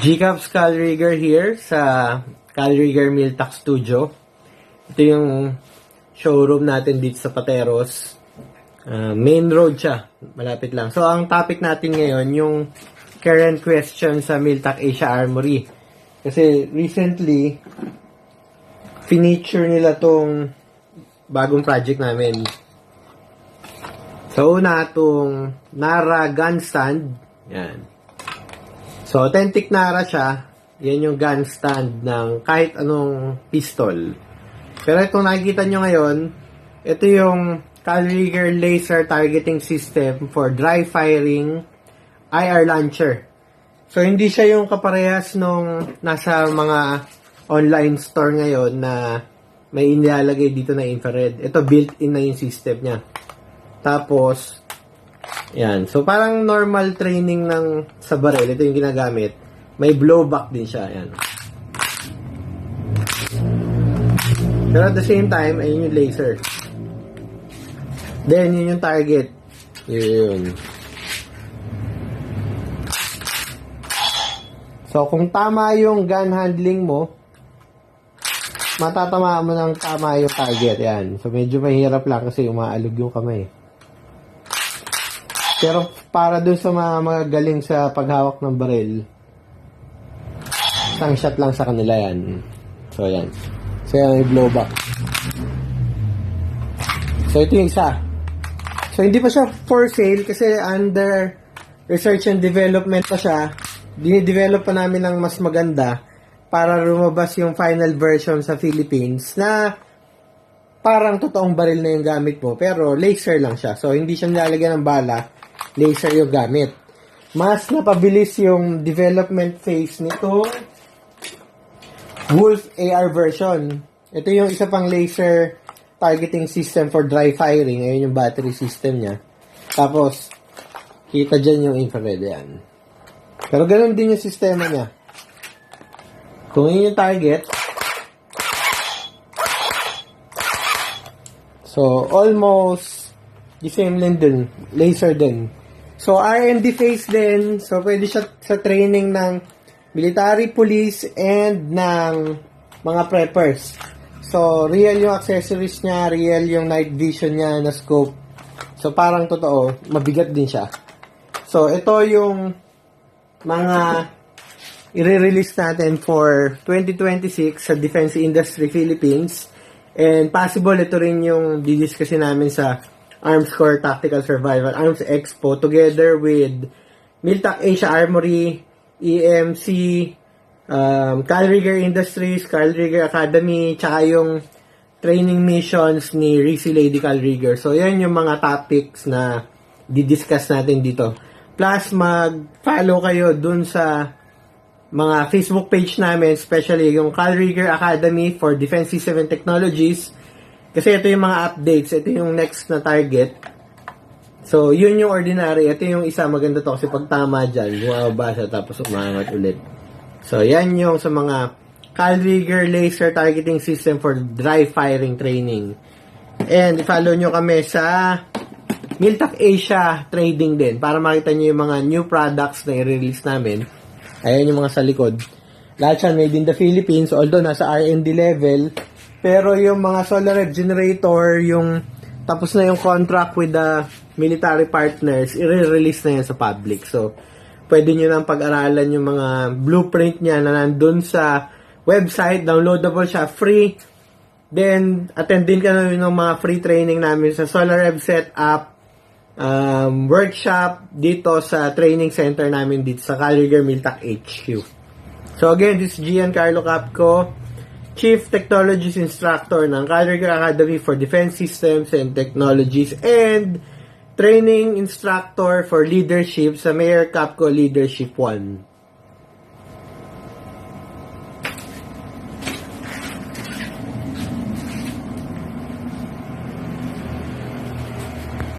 GCaps Cal Rigger here sa Cal Rigger Miltac Studio. Ito yung showroom natin dito sa Pateros. Main road siya. Malapit lang. So, ang topic natin ngayon, yung current question sa Miltac Asia Armory. Kasi recently, finiture nila tong bagong project namin. So, una, itong Nara gun stand. Yan. So, authentic Nara siya. Yan yung gun stand ng kahit anong pistol. Pero itong nakikita nyo ngayon, ito yung Cal Rigger Laser Targeting System for Dry Firing IR Launcher. So, hindi siya yung kaparehas nung nasa mga online store ngayon na may inilalagay dito na infrared. Ito, built-in na yung system niya. Tapos, yan. So, parang normal training ng sa baril. Ito yung ginagamit. May blowback din siya. Yan. Pero at the same time, ayun yung laser. Then, yun yung target. Yun. So, kung tama yung gun handling mo, matatamaan mo ng tama yung target. Yan. So, medyo mahirap lang kasi umaalog yung kamay. Pero para dun sa mga magagaling sa paghawak ng baril, isang shot lang sa kanila yan. So, yan. So, yan yung blowback. So, ito yung isa. So, hindi pa siya for sale kasi under research and development pa siya. Dinidevelop pa namin ng mas maganda para lumabas yung final version sa Philippines na parang totoong baril na yung gamit mo pero laser lang siya. So, hindi siya nilalagyan ng bala. Laser yung gamit. Mas napabilis yung development phase nito Wolf AR version. Ito yung isa pang laser targeting system for dry firing. Ayun yung battery system niya. Tapos, kita dyan yung infrared yan. Pero ganoon din yung sistema niya. Kung yun yung target, so, almost the same din, laser din. So, R&D phase din. So, pwede siya sa training ng military, police, and ng mga preppers. So, real yung accessories niya, real yung night vision niya na scope. So, parang totoo, mabigat din siya. So, ito yung mga i-release natin for 2026 sa Defense Industry Philippines. And possible, ito rin yung didiscussin namin sa Arms Corps Tactical Survival Arms Expo together with Miltac Asia Armory, EMC, Cal Rigger Industries, Cal Rigger Academy, tsaka yung training missions ni Risi Lady Cal Rigger. So, yan yung mga topics na didiscuss natin dito. Plus, mag-follow kayo dun sa mga Facebook page namin, especially yung Cal Rigger Academy for Defense System and Technologies. Kasi ito yung mga updates. Ito yung next na target. So, yun yung ordinary. Ito yung isa maganda to kasi pag tama dyan, bumaba siya tapos umangat ulit. So, yan yung sa mga Cal Rigger Laser Targeting System for Dry Firing Training. And i-follow nyo kami sa Miltac Asia Trading din para makita nyo yung mga new products na i-release namin. Ayan yung mga sa likod. Lahat yan made in the Philippines, although nasa R&D level. Pero yung mga solar rev generator, yung tapos na yung contract with the military partners, i-release na yan sa public. So, pwede nyo nang pag-aralan yung mga blueprint niya na nandun sa website. Downloadable siya, free. Then, attend din ka na ng mga free training namin sa Solar Rev Setup, workshop dito sa training center namin dito sa Cal Rigger Miltac HQ. So again, this is Giancarlo Capco, Chief Technologies Instructor ng Cal Rigger Academy for Defense Systems and Technologies and Training Instructor for Leadership sa Mayor Capco Leadership 1.